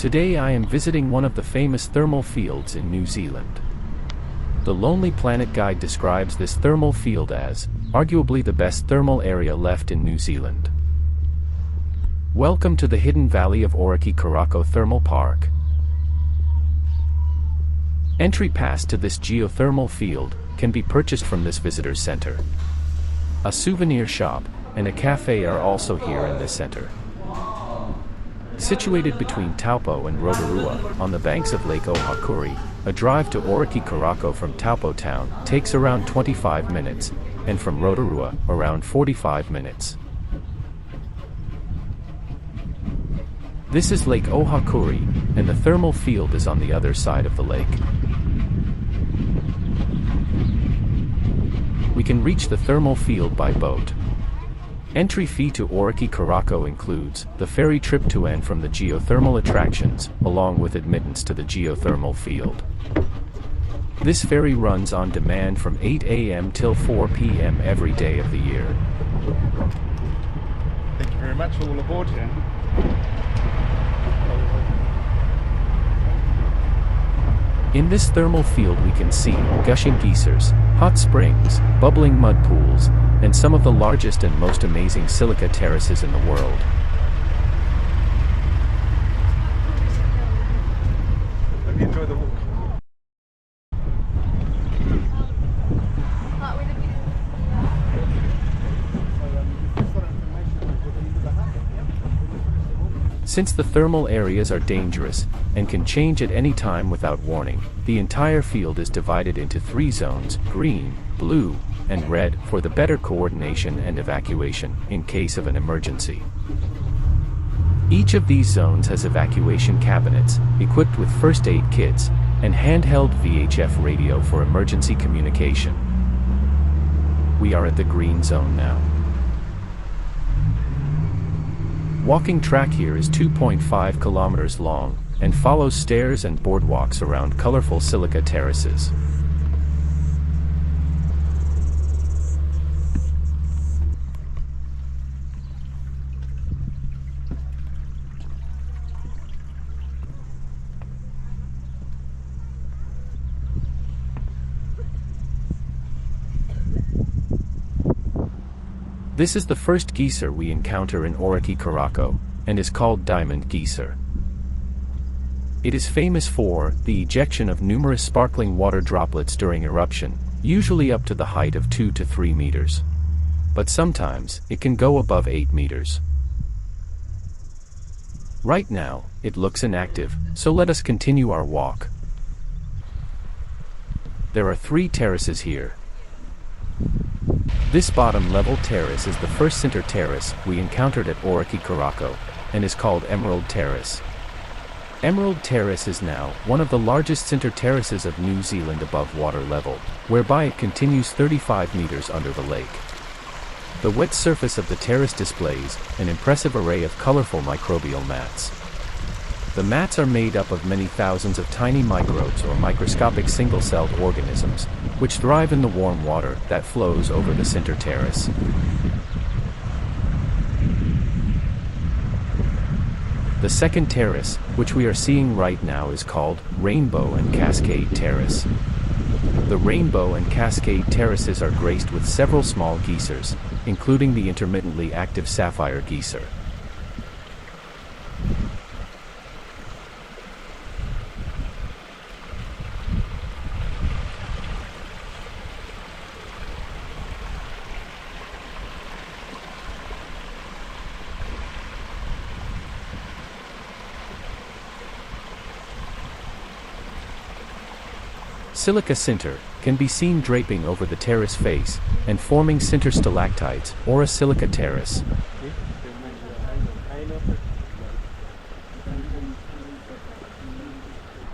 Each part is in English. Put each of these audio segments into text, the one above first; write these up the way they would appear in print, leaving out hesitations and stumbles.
Today I am visiting one of the famous thermal fields in New Zealand. The Lonely Planet Guide describes this thermal field as, arguably the best thermal area left in New Zealand. Welcome to the hidden valley of Orakei Korako Thermal Park. Entry pass to this geothermal field can be purchased from this visitor center. A souvenir shop and a cafe are also here in this center. Situated between Taupo and Rotorua, on the banks of Lake Ohakuri, a drive to Orakei Korako from Taupo town takes around 25 minutes, and from Rotorua, around 45 minutes. This is Lake Ohakuri, and the thermal field is on the other side of the lake. We can reach the thermal field by boat. Entry fee to Orakei Korako includes the ferry trip to and from the geothermal attractions, along with admittance to the geothermal field. This ferry runs on demand from 8 a.m. till 4 p.m. every day of the year. Thank you very much. All aboard. In this thermal field we can see gushing geysers, hot springs, bubbling mud pools, and some of the largest and most amazing silica terraces in the world. Hope you enjoy the walk. Since the thermal areas are dangerous, and can change at any time without warning, the entire field is divided into 3 zones, green, blue, and red, for the better coordination and evacuation, in case of an emergency. Each of these zones has evacuation cabinets, equipped with first aid kits, and handheld VHF radio for emergency communication. We are at the green zone now. Walking track here is 2.5 kilometers long, and follows stairs and boardwalks around colorful silica terraces. This is the first geyser we encounter in Orakei Korako, and is called Diamond Geyser. It is famous for the ejection of numerous sparkling water droplets during eruption, usually up to the height of 2 to 3 meters. But sometimes, it can go above 8 meters. Right now, it looks inactive, so let us continue our walk. There are 3 terraces here. This bottom level terrace is the first center terrace we encountered at Orakei Korako, and is called Emerald Terrace. Emerald Terrace is now one of the largest center terraces of New Zealand above water level, whereby it continues 35 meters under the lake. The wet surface of the terrace displays an impressive array of colorful microbial mats. The mats are made up of many thousands of tiny microbes or microscopic single-celled organisms, which thrive in the warm water that flows over the center terrace. The second terrace, which we are seeing right now, is called Rainbow and Cascade Terrace. The Rainbow and Cascade terraces are graced with several small geysers, including the intermittently active sapphire geyser. Silica sinter can be seen draping over the terrace face, and forming sinter stalactites, or a silica terrace.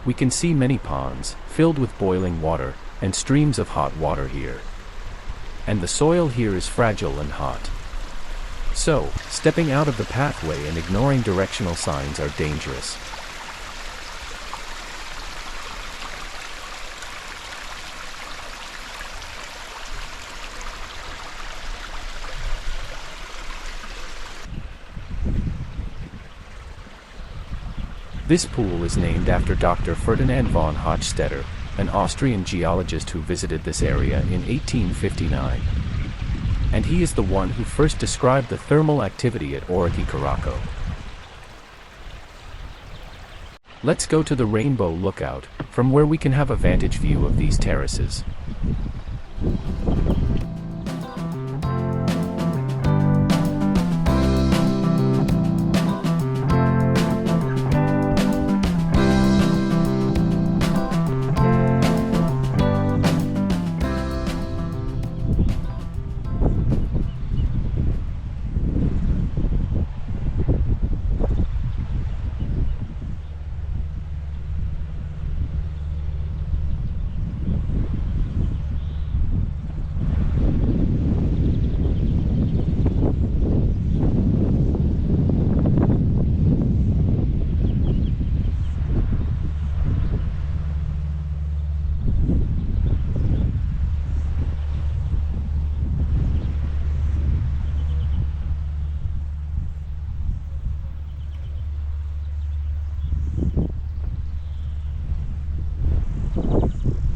We can see many ponds, filled with boiling water, and streams of hot water here. And the soil here is fragile and hot. So, stepping out of the pathway and ignoring directional signs are dangerous. This pool is named after Dr. Ferdinand von Hochstetter, an Austrian geologist who visited this area in 1859. And he is the one who first described the thermal activity at Orakei Korako. Let's go to the Rainbow Lookout, from where we can have a vantage view of these terraces.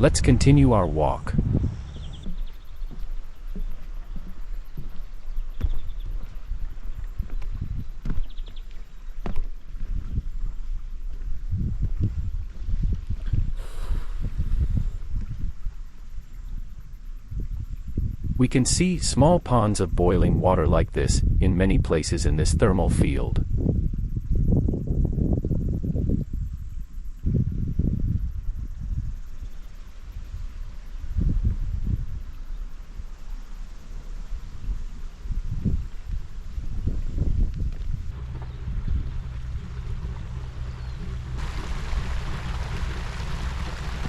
Let's continue our walk. We can see small ponds of boiling water like this in many places in this thermal field.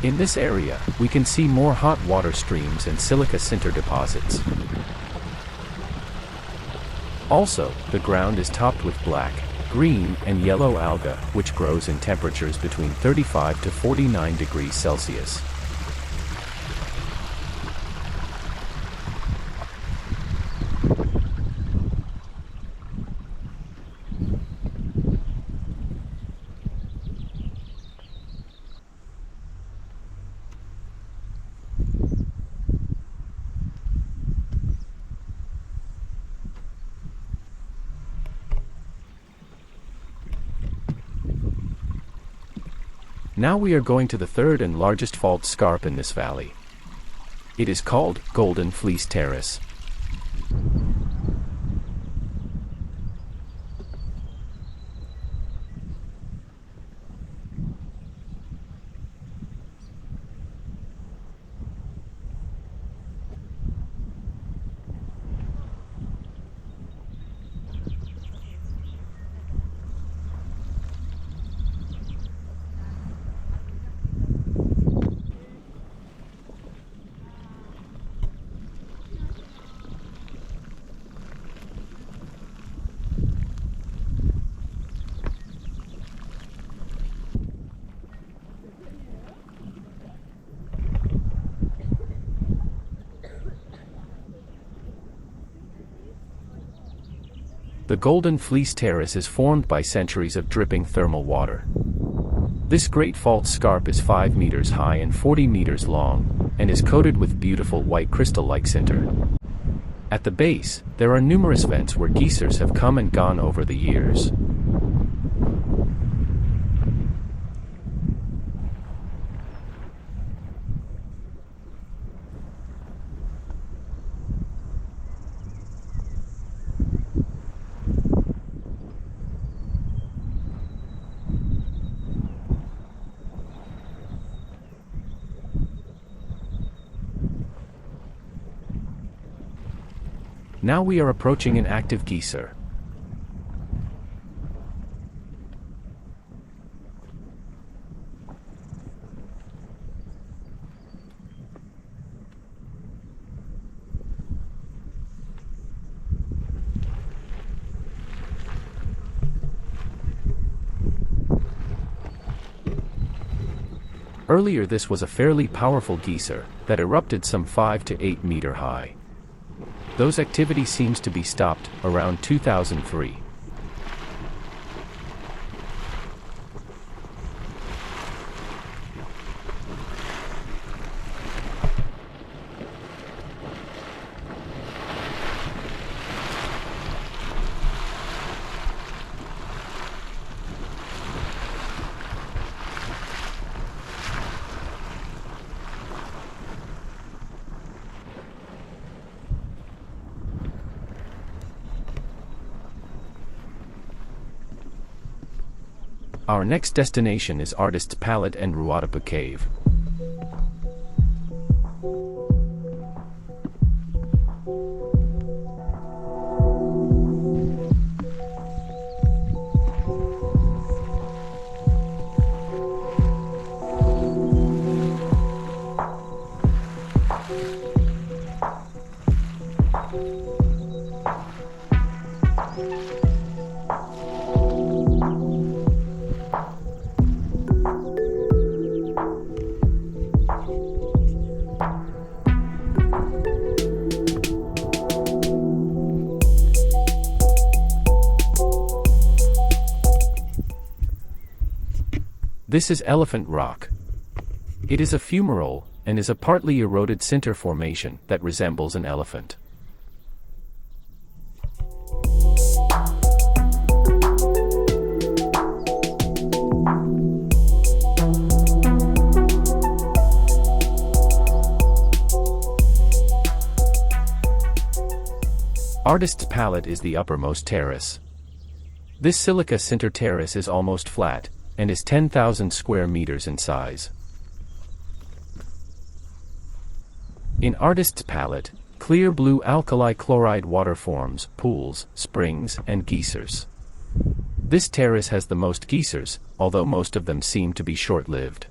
In this area, we can see more hot water streams and silica sinter deposits. Also, the ground is topped with black, green, and yellow alga, which grows in temperatures between 35 to 49 degrees Celsius. Now we are going to the third and largest fault scarp in this valley. It is called Golden Fleece Terrace. The Golden Fleece Terrace is formed by centuries of dripping thermal water. This great fault scarp is 5 meters high and 40 meters long, and is coated with beautiful white crystal-like sinter. At the base, there are numerous vents where geysers have come and gone over the years. Now we are approaching an active geyser. Earlier this was a fairly powerful geyser that erupted some 5 to 8 meter high. Those activity seems to be stopped around 2003. Our next destination is Artist's Palette and Ruatapu Cave. This is Elephant Rock. It is a fumarole, and is a partly eroded sinter formation that resembles an elephant. Artist's Palette is the uppermost terrace. This silica sinter terrace is almost flat, and is 10,000 square meters in size. In Artist's Palette, clear blue alkali chloride water forms pools, springs, and geysers. This terrace has the most geysers, although most of them seem to be short-lived.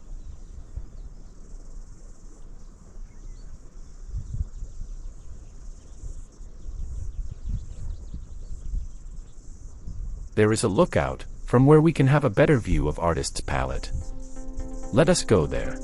There is a lookout, from where we can have a better view of Artist's Palette. Let us go there.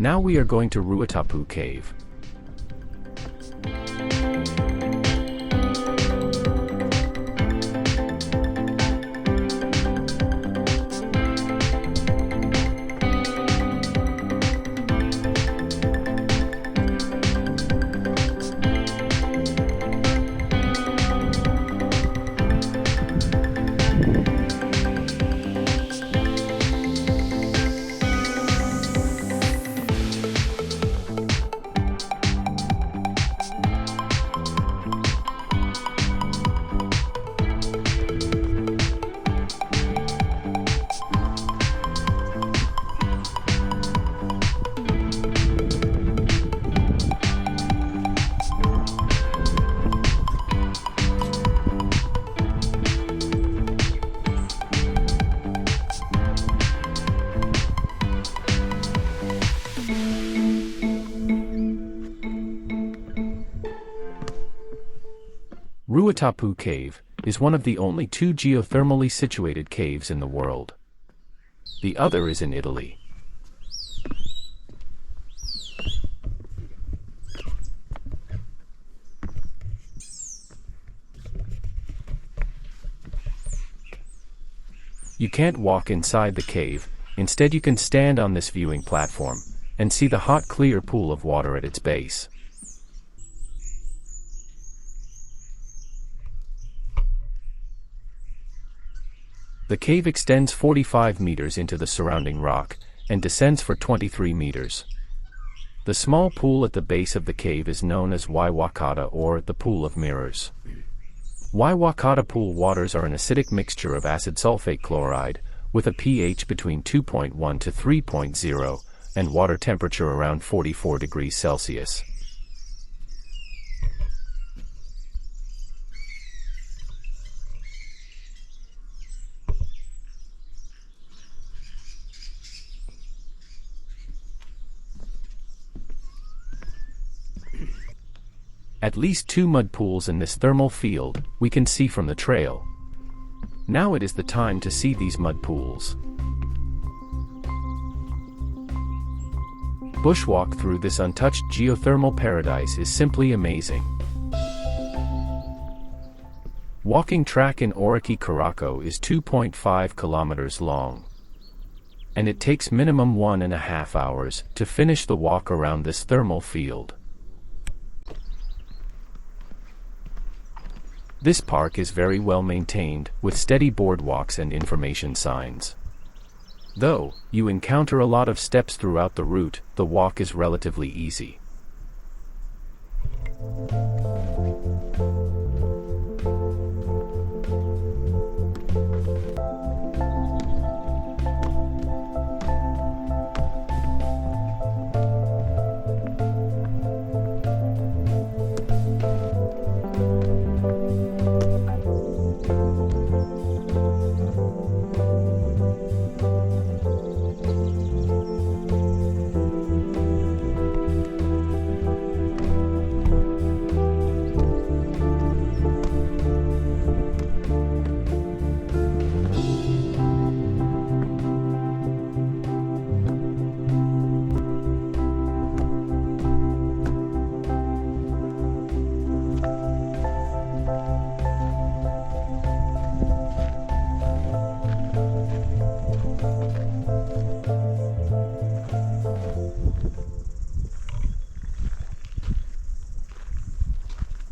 Now we are going to Ruatapu Cave. Ruatapu Cave is one of the only two geothermally situated caves in the world. The other is in Italy. You can't walk inside the cave, instead you can stand on this viewing platform, and see the hot clear pool of water at its base. The cave extends 45 meters into the surrounding rock, and descends for 23 meters. The small pool at the base of the cave is known as Waikato, or the Pool of Mirrors. Waikato pool waters are an acidic mixture of acid sulfate chloride, with a pH between 2.1 to 3.0, and water temperature around 44 degrees Celsius. At least 2 mud pools in this thermal field we can see from the trail. Now it is the time to see these mud pools. Bushwalk through this untouched geothermal paradise is simply amazing. Walking track in Orakei Korako is 2.5 kilometers long. And it takes minimum 1.5 hours to finish the walk around this thermal field. This park is very well maintained, with steady boardwalks and information signs. Though you encounter a lot of steps throughout the route, the walk is relatively easy.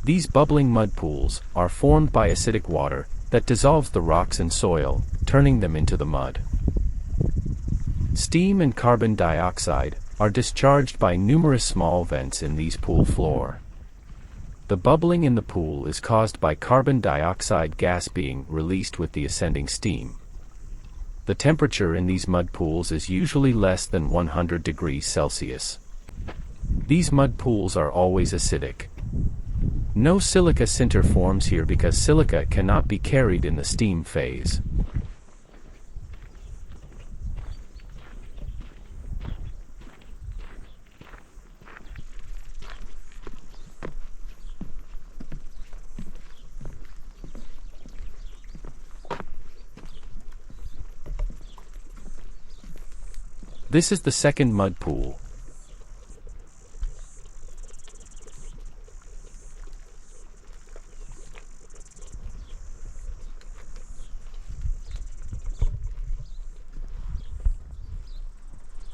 These bubbling mud pools are formed by acidic water that dissolves the rocks and soil, turning them into the mud. Steam and carbon dioxide are discharged by numerous small vents in these pool floor. The bubbling in the pool is caused by carbon dioxide gas being released with the ascending steam. The temperature in these mud pools is usually less than 100 degrees Celsius. These mud pools are always acidic. No silica sinter forms here because silica cannot be carried in the steam phase. This is the second mud pool.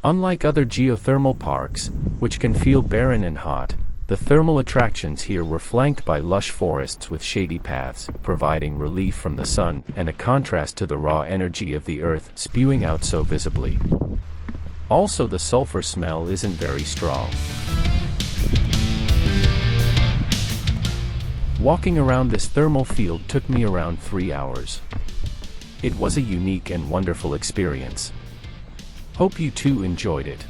Unlike other geothermal parks, which can feel barren and hot, the thermal attractions here were flanked by lush forests with shady paths, providing relief from the sun and a contrast to the raw energy of the earth spewing out so visibly. Also, the sulfur smell isn't very strong. Walking around this thermal field took me around 3 hours. It was a unique and wonderful experience. Hope you too enjoyed it.